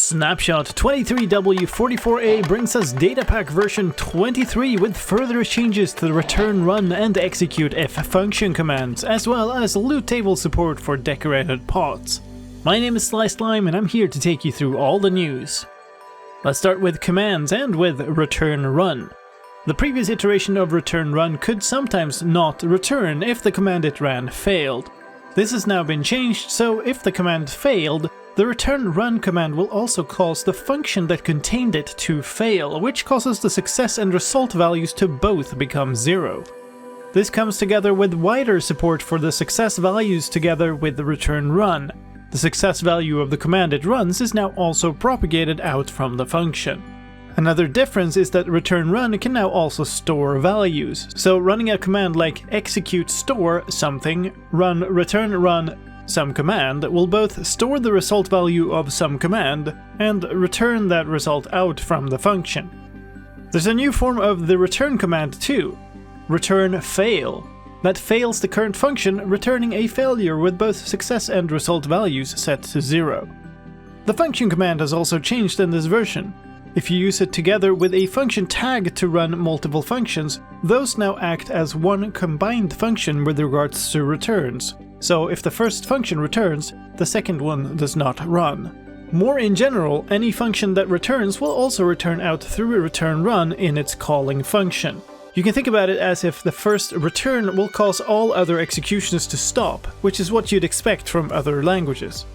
Snapshot 23W44A brings us datapack version 23 with further changes to the return, run and execute if function commands, as well as loot table support for decorated pots. My name is Slime and I'm here to take you through all the news. Let's start with commands and with return run. The previous iteration of return run could sometimes not return if the command it ran failed. This has now been changed, so if the command failed, the return run command will also cause the function that contained it to fail, which causes the success and result values to both become 0. This comes together with wider support for the success values together with the return run. The success value of the command it runs is now also propagated out from the function. Another difference is that return run can now also store values, so running a command like execute store something, run return run some command will both store the result value of some command and return that result out from the function. There's a new form of the return command too, return fail, that fails the current function, returning a failure with both success and result values set to 0. The function command has also changed in this version. If you use it together with a function tag to run multiple functions, those now act as one combined function with regards to returns. So if the first function returns, the second one does not run. More in general, any function that returns will also return out through a return run in its calling function. You can think about it as if the first return will cause all other executions to stop, which is what you'd expect from other languages.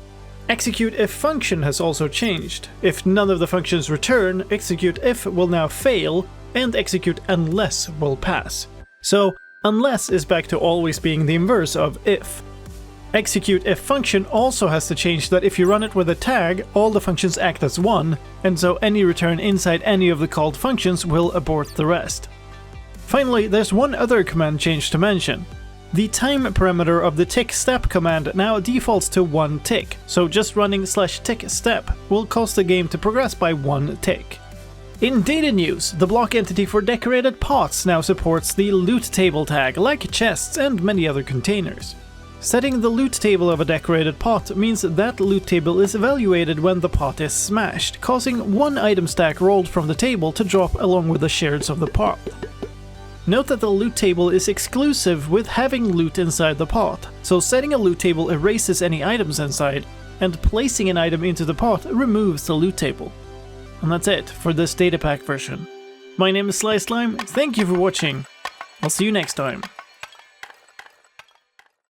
Execute if function has also changed. If none of the functions return, execute if will now fail, and execute unless will pass. So unless is back to always being the inverse of if. Execute if function also has to change that if you run it with a tag, all the functions act as one, and so any return inside any of the called functions will abort the rest. Finally, there's one other command change to mention. The time parameter of the tick step command now defaults to 1 tick, so just running /tick step will cause the game to progress by 1 tick. In data news, the block entity for decorated pots now supports the loot table tag, like chests and many other containers. Setting the loot table of a decorated pot means that loot table is evaluated when the pot is smashed, causing one item stack rolled from the table to drop along with the shards of the pot. Note that the loot table is exclusive with having loot inside the pot, so setting a loot table erases any items inside, and placing an item into the pot removes the loot table. And that's it for this datapack version. My name is Slime, thank you for watching, I'll see you next time.